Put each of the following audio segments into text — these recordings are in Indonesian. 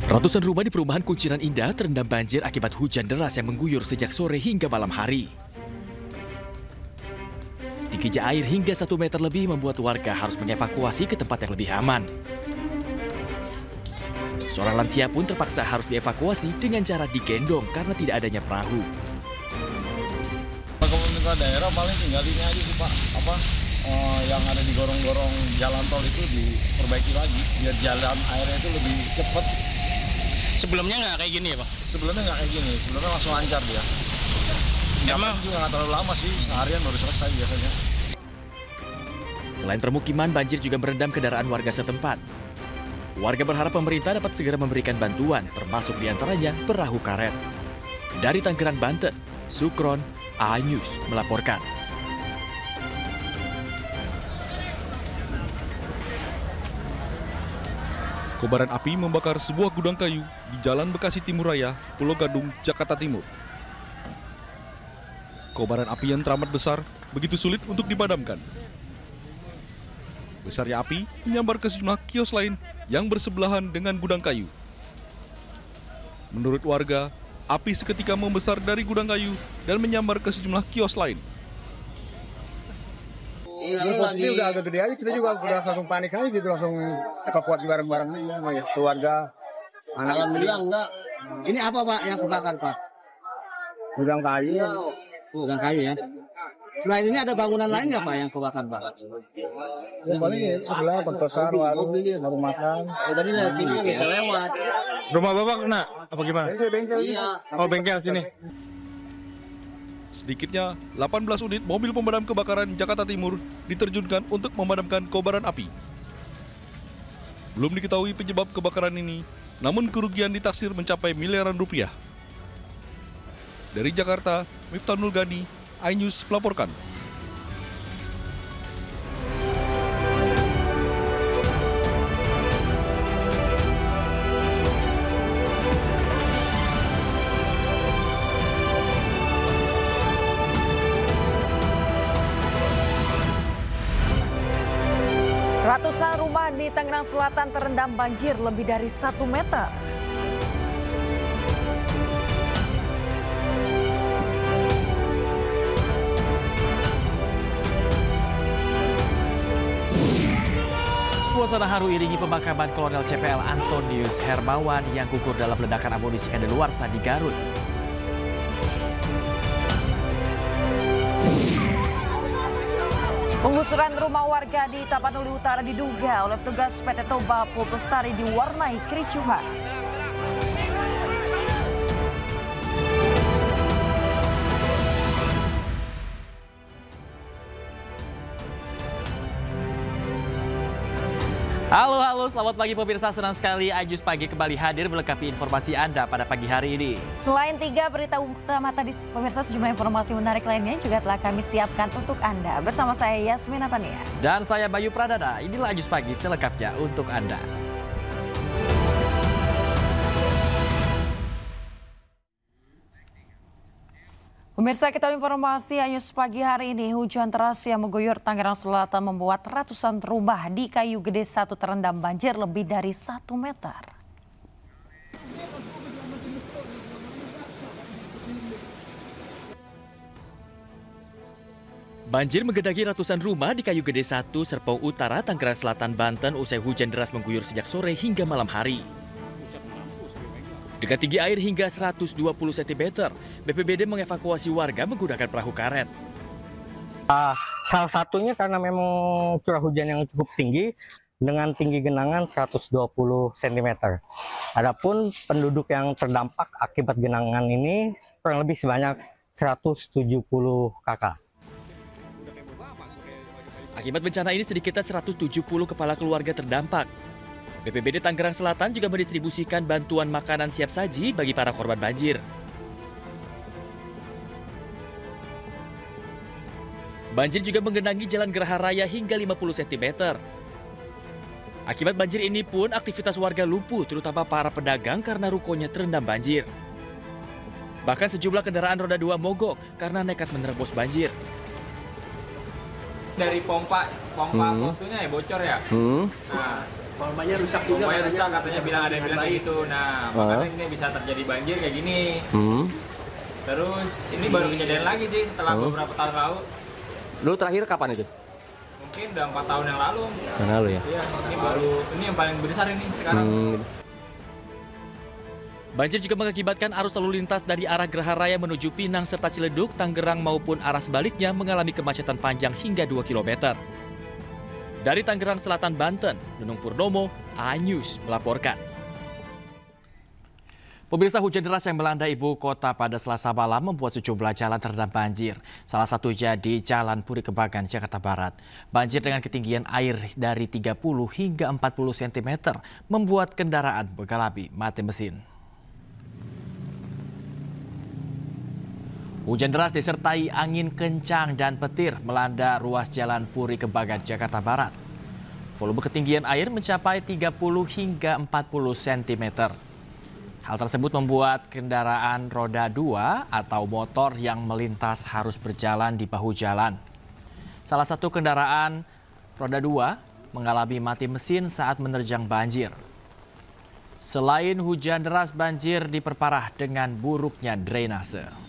Ratusan rumah di perumahan Kunciran Indah terendam banjir akibat hujan deras yang mengguyur sejak sore hingga malam hari. Tingginya air hingga 1 meter lebih membuat warga harus mengevakuasi ke tempat yang lebih aman. Seorang lansia pun terpaksa harus dievakuasi dengan cara digendong karena tidak adanya perahu. Pemerintah daerah paling tinggal ini aja sih Pak, yang ada di gorong-gorong jalan tol itu diperbaiki lagi biar jalan airnya itu lebih cepat. Sebelumnya nggak kayak gini ya Pak? Sebelumnya nggak kayak gini, sebelumnya langsung lancar dia. Emang juga nggak terlalu lama sih, seharian baru selesai biasanya. Selain permukiman, banjir juga merendam kendaraan warga setempat. Warga berharap pemerintah dapat segera memberikan bantuan, termasuk diantaranya perahu karet. Dari Tangerang, Banten, Sukron, A-News melaporkan. Kobaran api membakar sebuah gudang kayu di Jalan Bekasi Timur Raya, Pulau Gadung, Jakarta Timur. Kobaran api yang teramat besar begitu sulit untuk dipadamkan. Besarnya api menyambar ke sejumlah kios lain yang bersebelahan dengan gudang kayu. Menurut warga, api seketika membesar dari gudang kayu dan menyambar ke sejumlah kios lain. Posisi udah agak gede aja, kita juga udah langsung panik aja gitu, langsung evakuasi barang-barang keluarga. Anak bilang enggak. Ini apa Pak yang kebakar Pak? Gudang kayu. Gudang kayu ya. Selain ini ada bangunan lain nggak Pak yang kebakar Pak? Yang paling sebelah pertosan, warung, warung makan. Tadi lihat sini bisa lewat. Rumah Bapak kena apa gimana? Bengkel. Iya. Oh, bengkel sini. Sedikitnya 18 unit mobil pemadam kebakaran Jakarta Timur diterjunkan untuk memadamkan kobaran api. Belum diketahui penyebab kebakaran ini, namun kerugian ditaksir mencapai miliaran rupiah. Dari Jakarta, Miftah Nurgani, iNews melaporkan. Ratusan rumah di Tangerang Selatan terendam banjir lebih dari 1 meter. Suasana haru iringi pemakaman Kolonel CPL Antonius Hermawan yang gugur dalam ledakan amunisi kadaluarsa di Garut. Penggusuran rumah warga di Tapanuli Utara diduga oleh petugas PT Toba Pulpestari diwarnai kericuhan. Halo, selamat pagi pemirsa. Senang sekali iNews Pagi kembali hadir melengkapi informasi Anda pada pagi hari ini. Selain 3 berita utama tadi, pemirsa, sejumlah informasi menarik lainnya juga telah kami siapkan untuk Anda. Bersama saya Yasmin Natania. Dan saya Bayu Pradana. Inilah iNews Pagi selengkapnya untuk Anda. Pemirsa, kita informasi iNews Pagi hari ini. Hujan deras yang mengguyur Tangerang Selatan membuat ratusan rumah di Kayu Gede 1 terendam banjir lebih dari 1 meter. Banjir menggenangi ratusan rumah di Kayu Gede 1, Serpong Utara, Tangerang Selatan, Banten usai hujan deras mengguyur sejak sore hingga malam hari. Dengan tinggi air hingga 120 cm, BPBD mengevakuasi warga menggunakan perahu karet. Salah satunya karena memang curah hujan yang cukup tinggi dengan tinggi genangan 120 cm. Adapun penduduk yang terdampak akibat genangan ini kurang lebih sebanyak 170 kakak. Akibat bencana ini sedikitnya 170 kepala keluarga terdampak. BPBD Tangerang Selatan juga mendistribusikan bantuan makanan siap saji bagi para korban banjir. Banjir juga menggenangi Jalan Geraha Raya hingga 50 cm. Akibat banjir ini pun aktivitas warga lumpuh, terutama para pedagang karena rukonya terendam banjir. Bahkan sejumlah kendaraan roda 2 mogok karena nekat menerobos banjir. Dari pompa pontunya ya bocor ya. Nah, Pompanya rusak juga. Pompanya rusak katanya bilang ada yang bilang kayak gitu. Nah, makanya ini bisa terjadi banjir kayak gini. Terus ini baru kejadian lagi sih setelah beberapa tahun lalu. Lu terakhir kapan itu? Mungkin udah 4 tahun yang lalu. Yang lalu ya? Iya, ini yang paling besar ini sekarang. Banjir juga mengakibatkan arus lalu lintas dari arah Geraha Raya menuju Pinang serta Ciledug, Tangerang maupun arah sebaliknya mengalami kemacetan panjang hingga 2 km. Dari Tangerang Selatan, Banten, Nunung Purnomo, A-News melaporkan. Pemirsa, hujan deras yang melanda ibu kota pada Selasa malam membuat sejumlah jalan terendam banjir. Salah satunya di Jalan Puri Kembangan, Jakarta Barat. Banjir dengan ketinggian air dari 30 hingga 40 cm membuat kendaraan mengalami mati mesin. Hujan deras disertai angin kencang dan petir melanda ruas Jalan Puri Kembangan, Jakarta Barat. Volume ketinggian air mencapai 30 hingga 40 cm. Hal tersebut membuat kendaraan roda 2 atau motor yang melintas harus berjalan di bahu jalan. Salah satu kendaraan roda 2 mengalami mati mesin saat menerjang banjir. Selain hujan deras, banjir diperparah dengan buruknya drainase.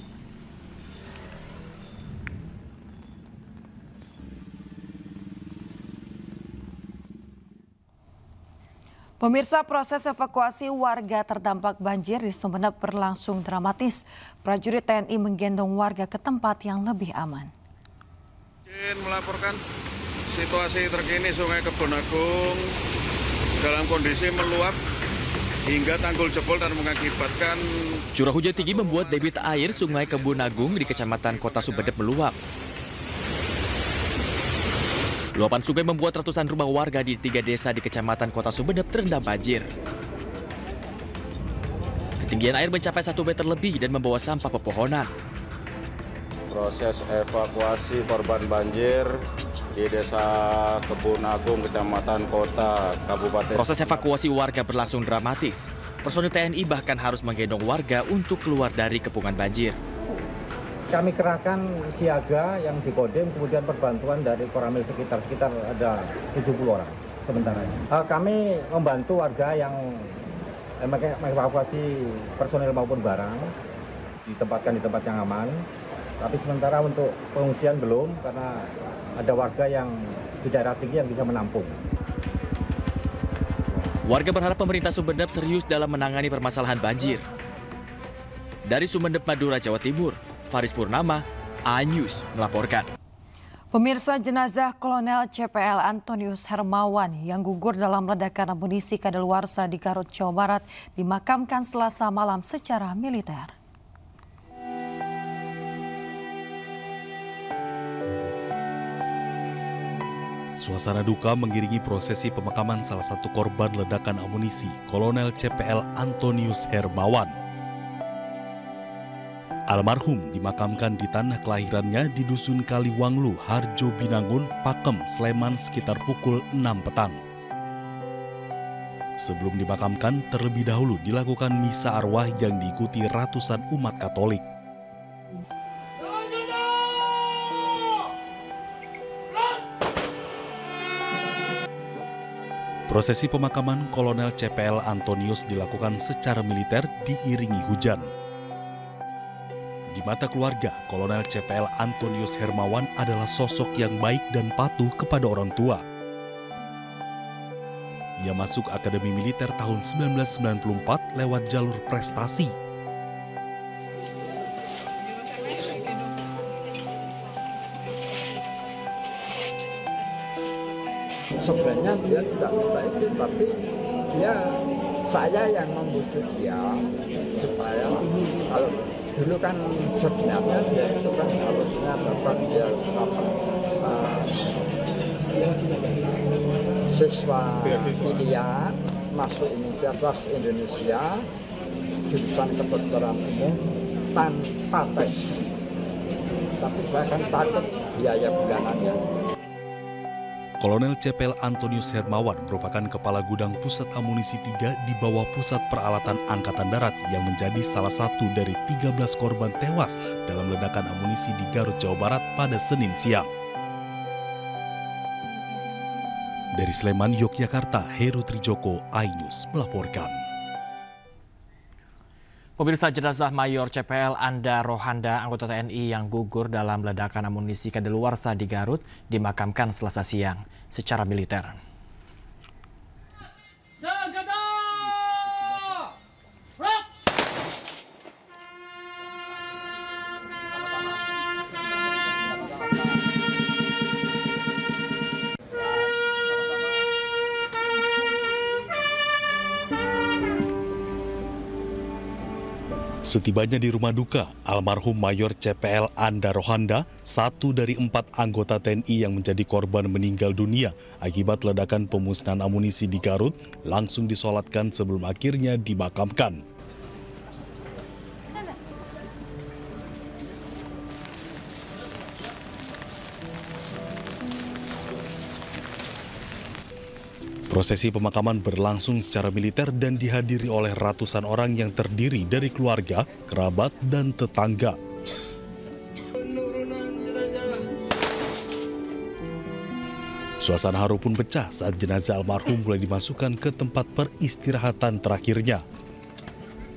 Pemirsa, proses evakuasi warga terdampak banjir di Sumeneb berlangsung dramatis. Prajurit TNI menggendong warga ke tempat yang lebih aman. Melaporkan situasi terkini Sungai Kebon Agung dalam kondisi meluap hingga tanggul jebol dan mengakibatkan curah hujan tinggi membuat debit air Sungai Kebon Agung di Kecamatan Kota Sumeneb meluap. Luapan sungai membuat ratusan rumah warga di 3 desa di Kecamatan Kota Sumeneb terendam banjir. Ketinggian air mencapai 1 meter lebih dan membawa sampah pepohonan. Proses evakuasi korban banjir di Desa Kebon Agung, Kecamatan Kota, Kabupaten. Proses evakuasi warga berlangsung dramatis. Personil TNI bahkan harus menggendong warga untuk keluar dari kepungan banjir. Kami kerahkan siaga yang di Kodim, kemudian perbantuan dari Koramil sekitar ada 70 orang sementara. Kami membantu warga yang mengevakuasi personil maupun barang, ditempatkan di tempat yang aman. Tapi sementara untuk pengungsian belum, karena ada warga yang di daerah tinggi yang bisa menampung. Warga berharap pemerintah Sumeneb serius dalam menangani permasalahan banjir. Dari Sumeneb, Madura, Jawa Timur, Faris Purnama, A-News melaporkan. Pemirsa, jenazah Kolonel CPL Antonius Hermawan yang gugur dalam ledakan amunisi kadaluarsa di Garut, Jawa Barat dimakamkan Selasa malam secara militer. Suasana duka mengiringi prosesi pemakaman salah satu korban ledakan amunisi, Kolonel CPL Antonius Hermawan. Almarhum dimakamkan di tanah kelahirannya di Dusun Kaliwanglu, Harjo Binangun, Pakem, Sleman sekitar pukul 6 petang. Sebelum dimakamkan, terlebih dahulu dilakukan misa arwah yang diikuti ratusan umat Katolik. Prosesi pemakaman Kolonel CPL Antonius dilakukan secara militer diiringi hujan. Di mata keluarga, Kolonel CPL Antonius Hermawan adalah sosok yang baik dan patuh kepada orang tua. Ia masuk Akademi Militer tahun 1994 lewat jalur prestasi. Sebenarnya dia tidak minta itu, tapi saya yang membujuk dia supaya kalau dulu kan sebenarnya dia itu kan harusnya dapat dia siswa pilihan masuk Universitas Indonesia jurusan kedokteran umum tanpa tes, tapi saya kan takut biaya bulanannya. Kolonel CPL Antonius Hermawan merupakan Kepala Gudang Pusat Amunisi 3 di bawah Pusat Peralatan Angkatan Darat yang menjadi salah satu dari 13 korban tewas dalam ledakan amunisi di Garut, Jawa Barat pada Senin siang. Dari Sleman, Yogyakarta, Heru Trijoko, iNews melaporkan. Pemirsa, jenazah Mayor CPL Anda Rohanda, anggota TNI yang gugur dalam ledakan amunisi kadaluarsa di Garut, dimakamkan Selasa siang secara militer. Setibanya di rumah duka, almarhum Mayor CPL Anda Rohanda, satu dari 4 anggota TNI yang menjadi korban meninggal dunia akibat ledakan pemusnahan amunisi di Garut, langsung disolatkan sebelum akhirnya dimakamkan. Prosesi pemakaman berlangsung secara militer dan dihadiri oleh ratusan orang yang terdiri dari keluarga, kerabat, dan tetangga. Suasana haru pun pecah saat jenazah almarhum mulai dimasukkan ke tempat peristirahatan terakhirnya.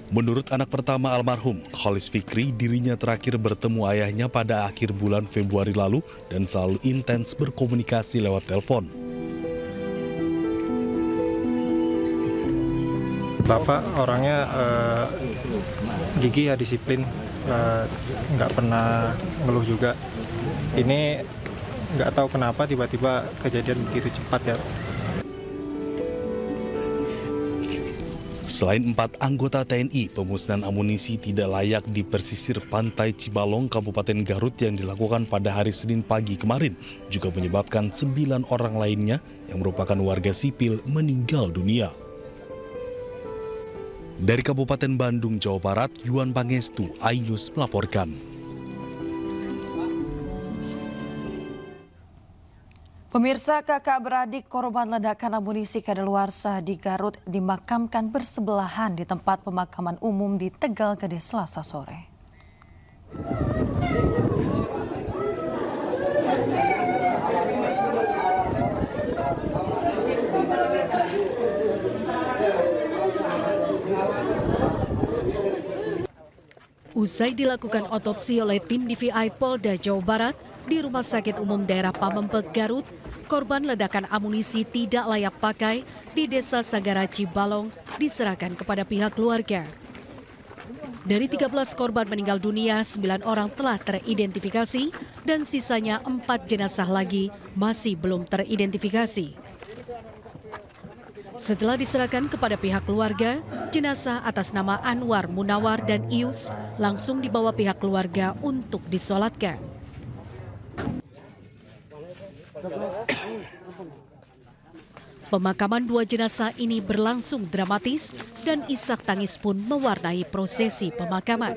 Menurut anak pertama almarhum, Kholis Fikri, dirinya terakhir bertemu ayahnya pada akhir bulan Februari lalu dan selalu intens berkomunikasi lewat telepon. Bapak orangnya gigih ya, disiplin, nggak pernah ngeluh juga. Ini nggak tahu kenapa tiba-tiba kejadian begitu cepat ya. Selain 4 anggota TNI, pemusnahan amunisi tidak layak di pesisir pantai Cibalong, Kabupaten Garut yang dilakukan pada hari Senin pagi kemarin juga menyebabkan 9 orang lainnya yang merupakan warga sipil meninggal dunia. Dari Kabupaten Bandung, Jawa Barat, Yuan Pangestu, iNews melaporkan. Pemirsa, kakak beradik korban ledakan amunisi kadaluarsa di Garut dimakamkan bersebelahan di tempat pemakaman umum di Tegal Gede Selasa sore. Usai dilakukan otopsi oleh tim DVI Polda Jawa Barat di Rumah Sakit Umum Daerah Pamempek, Garut, korban ledakan amunisi tidak layak pakai di Desa Sagara Cibalong diserahkan kepada pihak keluarga. Dari 13 korban meninggal dunia, 9 orang telah teridentifikasi dan sisanya 4 jenazah lagi masih belum teridentifikasi. Setelah diserahkan kepada pihak keluarga, jenazah atas nama Anwar Munawar dan Ius langsung dibawa pihak keluarga untuk disolatkan. Pemakaman 2 jenazah ini berlangsung dramatis dan isak tangis pun mewarnai prosesi pemakaman.